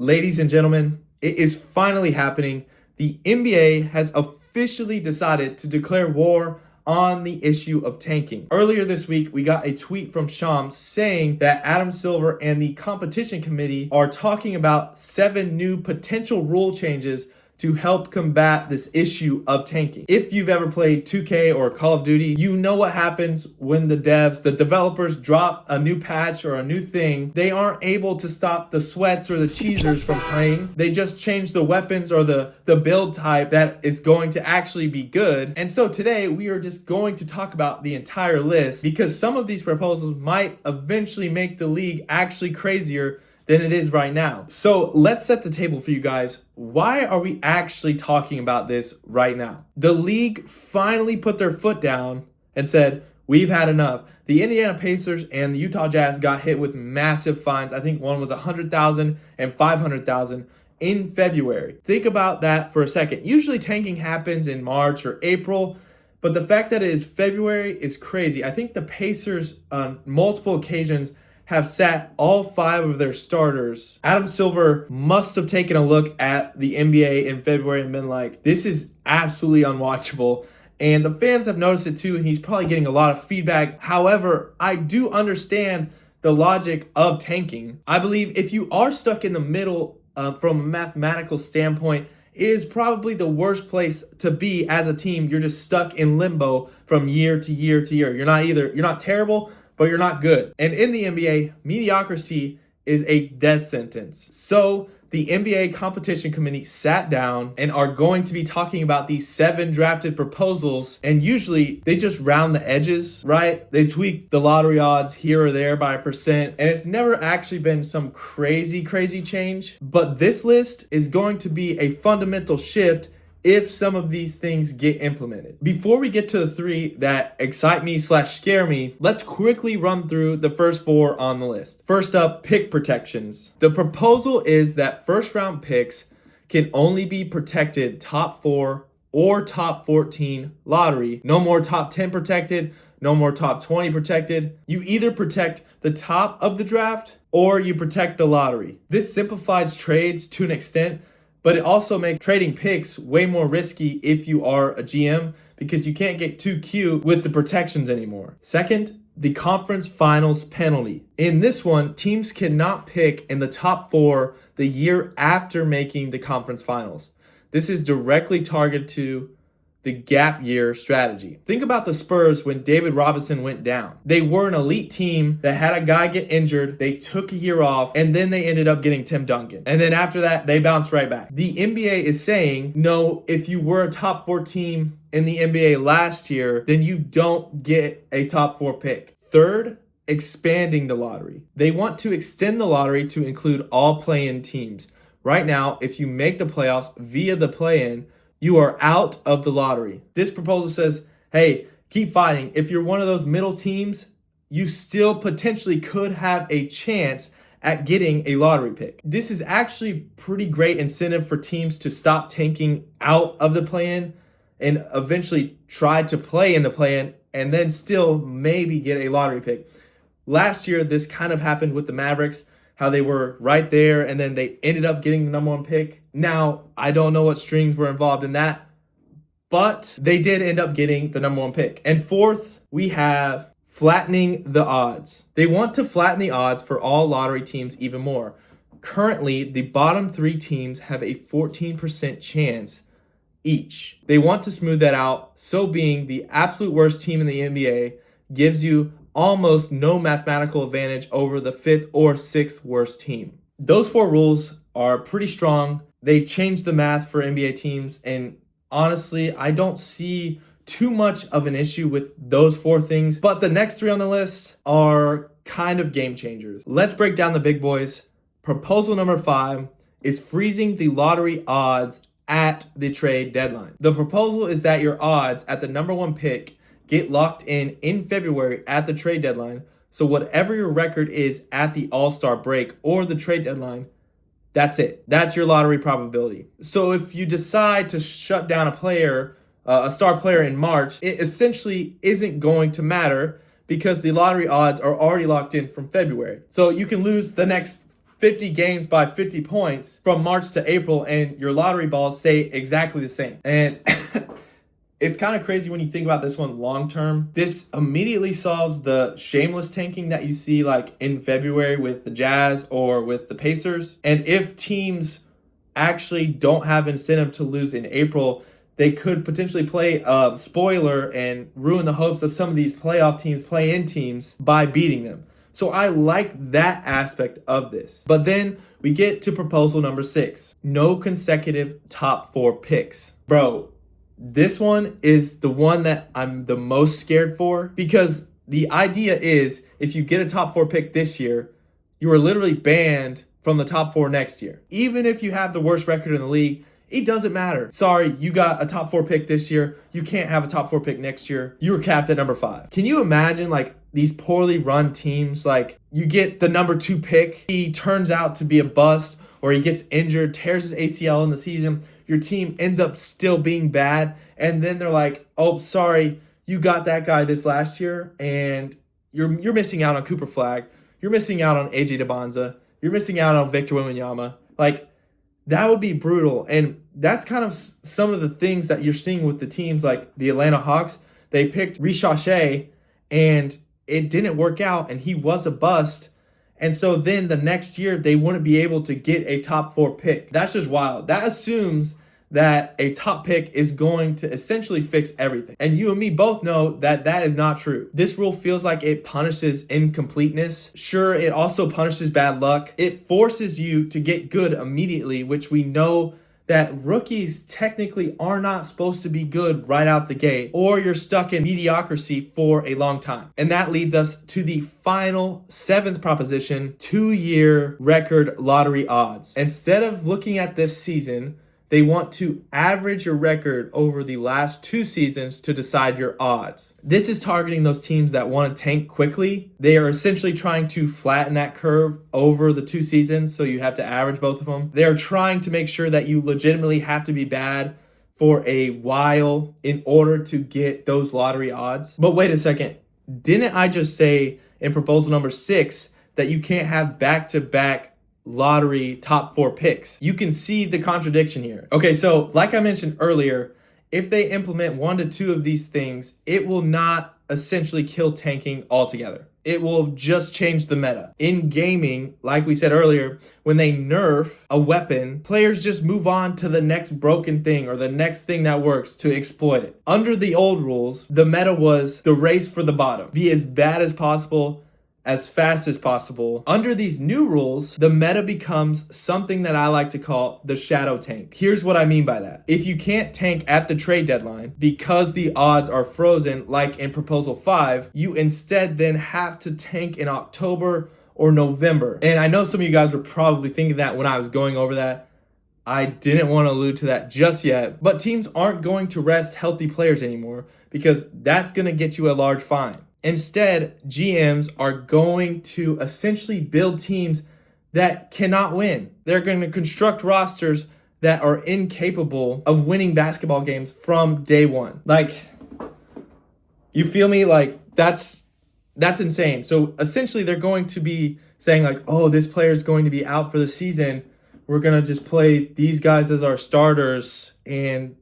Ladies and gentlemen, it is finally happening. The NBA has officially decided to declare war on the issue of tanking. Earlier this week, we got a tweet from Shams saying that Adam Silver and the competition committee are talking about 7 new potential rule changes to help combat this issue of tanking. If you've ever played 2K or Call of Duty, you know what happens when the developers drop a new patch or a new thing. They aren't able to stop the sweats or the cheesers from playing. They just change the weapons or the build type that is going to actually be good. And so today we are just going to talk about the entire list because some of these proposals might eventually make the league actually crazier than it is right now. So let's set the table for you guys. Why are we actually talking about this right now? The league finally put their foot down and said, we've had enough. The Indiana Pacers and the Utah Jazz got hit with massive fines. I think one was $100,000 and $500,000 in February. Think about that for a second. Usually tanking happens in March or April, but the fact that it is February is crazy. I think the Pacers on multiple occasions have sat all 5 of their starters. Adam Silver must have taken a look at the NBA in February and been like, this is absolutely unwatchable. And the fans have noticed it too, and he's probably getting a lot of feedback. However, I do understand the logic of tanking. I believe if you are stuck in the middle from a mathematical standpoint, it is probably the worst place to be as a team. You're just stuck in limbo from year to year to year. You're not terrible, but you're not good. And in the NBA, mediocrity is a death sentence. So the NBA competition committee sat down and are going to be talking about these 7 drafted proposals. And usually they just round the edges, right? They tweak the lottery odds here or there by a percent. And it's never actually been some crazy change. But this list is going to be a fundamental shift if some of these things get implemented. Before we get to the 3 that excite me / scare me, let's quickly run through the first 4 on the list. First up, pick protections. The proposal is that first round picks can only be protected top 4 or top 14 lottery. No more top 10 protected, no more top 20 protected. You either protect the top of the draft or you protect the lottery. This simplifies trades to an extent, but it also makes trading picks way more risky if you are a GM because you can't get too cute with the protections anymore. Second, the conference finals penalty. In this one, teams cannot pick in the top 4 the year after making the conference finals. This is directly targeted to the gap year strategy. Think about the Spurs when David Robinson went down. They were an elite team that had a guy get injured. They took a year off and then they ended up getting Tim Duncan. And then after that, they bounced right back. The NBA is saying, no, if you were a top 4 team in the NBA last year, then you don't get a top 4 pick. Third, expanding the lottery. They want to extend the lottery to include all play-in teams. Right now, if you make the playoffs via the play-in, you are out of the lottery. This proposal says, hey, keep fighting. If you're one of those middle teams, you still potentially could have a chance at getting a lottery pick. This is actually pretty great incentive for teams to stop tanking out of the play-in and eventually try to play in the play-in and then still maybe get a lottery pick. Last year, this kind of happened with the Mavericks, how they were right there and then they ended up getting the number 1 pick. Now, I don't know what strings were involved in that, but they did end up getting the number 1 pick. And fourth, we have flattening the odds. They want to flatten the odds for all lottery teams even more. Currently, the bottom 3 teams have a 14% chance each. They want to smooth that out, so being the absolute worst team in the NBA gives you almost no mathematical advantage over the 5th or 6th worst team. Those 4 rules are pretty strong. They changed the math for NBA teams, and honestly, I don't see too much of an issue with those 4 things, but the next 3 on the list are kind of game changers. Let's break down the big boys. Proposal number 5 is freezing the lottery odds at the trade deadline. The proposal is that your odds at the number 1 pick get locked in February at the trade deadline. So whatever your record is at the All-Star break or the trade deadline, that's it. That's your lottery probability. So if you decide to shut down a star player in March, it essentially isn't going to matter because the lottery odds are already locked in from February. So you can lose the next 50 games by 50 points from March to April, and your lottery balls stay exactly the same. And it's kind of crazy when you think about this one long term. This immediately solves the shameless tanking that you see like in February with the Jazz or with the Pacers. And if teams actually don't have incentive to lose in April, they could potentially play a spoiler and ruin the hopes of some of these playoff teams, play-in teams, by beating them. So I like that aspect of this. But then we get to proposal number 6. No consecutive top 4 picks. Bro, this one is the one that I'm the most scared for, because the idea is if you get a top 4 pick this year, you are literally banned from the top 4 next year. Even if you have the worst record in the league, it doesn't matter. Sorry, you got a top 4 pick this year. You can't have a top 4 pick next year. You were capped at number 5. Can you imagine like these poorly run teams, like you get the number 2 pick, he turns out to be a bust, or he gets injured, tears his ACL in the season, your team ends up still being bad, and then they're like, oh, sorry, you got that guy this last year, and you're missing out on Cooper Flagg, you're missing out on AJ DeBonza, you're missing out on Victor Wembanyama. Like, that would be brutal. And that's kind of some of the things that you're seeing with the teams like the Atlanta Hawks. They picked reshape, and it didn't work out, and he was a bust. And so then the next year, they wouldn't be able to get a top 4 pick. That's just wild. That assumes that a top pick is going to essentially fix everything. And you and me both know that that is not true. This rule feels like it punishes incompleteness. Sure, it also punishes bad luck. It forces you to get good immediately, which we know that rookies technically are not supposed to be good right out the gate, or you're stuck in mediocrity for a long time. And that leads us to the final 7th proposition, 2-year record lottery odds. Instead of looking at this season, they want to average your record over the last 2 seasons to decide your odds. This is targeting those teams that want to tank quickly. They are essentially trying to flatten that curve over the 2 seasons, so you have to average both of them. They're trying to make sure that you legitimately have to be bad for a while in order to get those lottery odds. But wait a second, didn't I just say in proposal number 6 that you can't have back-to-back lottery top 4 picks? You can see the contradiction here. Okay, so like I mentioned earlier, if they implement 1 to 2 of these things, it will not essentially kill tanking altogether. It will just change the meta. In gaming, like we said earlier, when they nerf a weapon, players just move on to the next broken thing or the next thing that works to exploit it. Under the old rules, the meta was the race for the bottom. Be as bad as possible, as fast as possible. Under these new rules, the meta becomes something that I like to call the shadow tank. Here's what I mean by that. If you can't tank at the trade deadline because the odds are frozen, like in Proposal 5, you instead then have to tank in October or November. And I know some of you guys were probably thinking that when I was going over that. I didn't want to allude to that just yet, but teams aren't going to rest healthy players anymore because that's going to get you a large fine. Instead, GMs are going to essentially build teams that cannot win. They're going to construct rosters that are incapable of winning basketball games from day one. Like, you feel me? Like, that's insane. So essentially, they're going to be saying like, oh, this player is going to be out for the season. We're going to just play these guys as our starters, and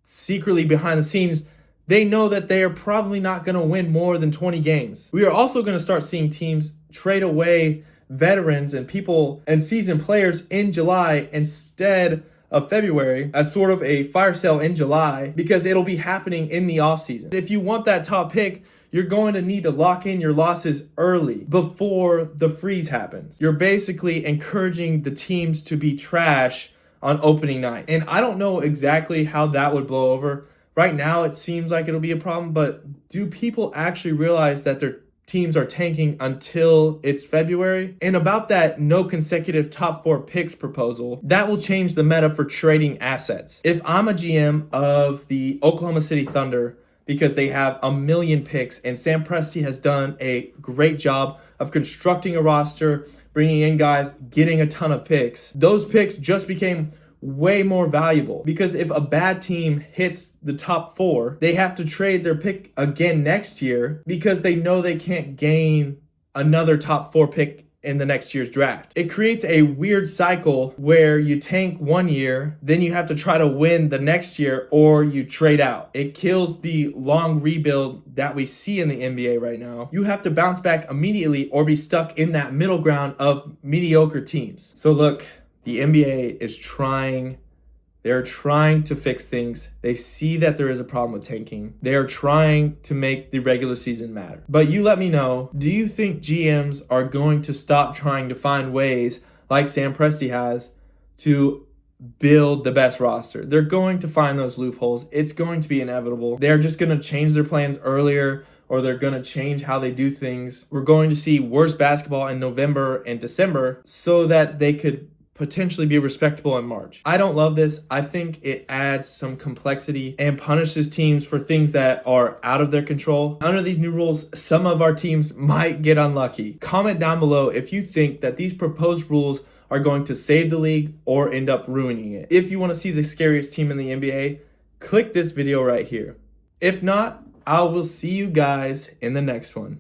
secretly behind the scenes, they know that they are probably not going to win more than 20 games. We are also going to start seeing teams trade away veterans and people and seasoned players in July instead of February as sort of a fire sale in July, because it'll be happening in the offseason. If you want that top pick, you're going to need to lock in your losses early before the freeze happens. You're basically encouraging the teams to be trash on opening night. And I don't know exactly how that would blow over. Right now, it seems like it'll be a problem, but do people actually realize that their teams are tanking until it's February? And about that no consecutive top 4 picks proposal, that will change the meta for trading assets. If I'm a GM of the Oklahoma City Thunder, because they have 1 million picks, and Sam Presti has done a great job of constructing a roster, bringing in guys, getting a ton of picks, those picks just became way more valuable, because if a bad team hits the top 4, they have to trade their pick again next year because they know they can't gain another top 4 pick in the next year's draft. It creates a weird cycle where you tank one year, then you have to try to win the next year, or you trade out. It kills the long rebuild that we see in the NBA right now. You have to bounce back immediately or be stuck in that middle ground of mediocre teams. So look, the NBA is trying. They're trying to fix things. They see that there is a problem with tanking. They are trying to make the regular season matter. But you let me know, do you think GMs are going to stop trying to find ways, like Sam Presti has, to build the best roster? They're going to find those loopholes. It's going to be inevitable. They're just going to change their plans earlier, or they're going to change how they do things. We're going to see worse basketball in November and December so that they could potentially be respectable in March. I don't love this. I think it adds some complexity and punishes teams for things that are out of their control. Under these new rules, some of our teams might get unlucky. Comment down below if you think that these proposed rules are going to save the league or end up ruining it. If you want to see the scariest team in the NBA, click this video right here. If not, I will see you guys in the next one.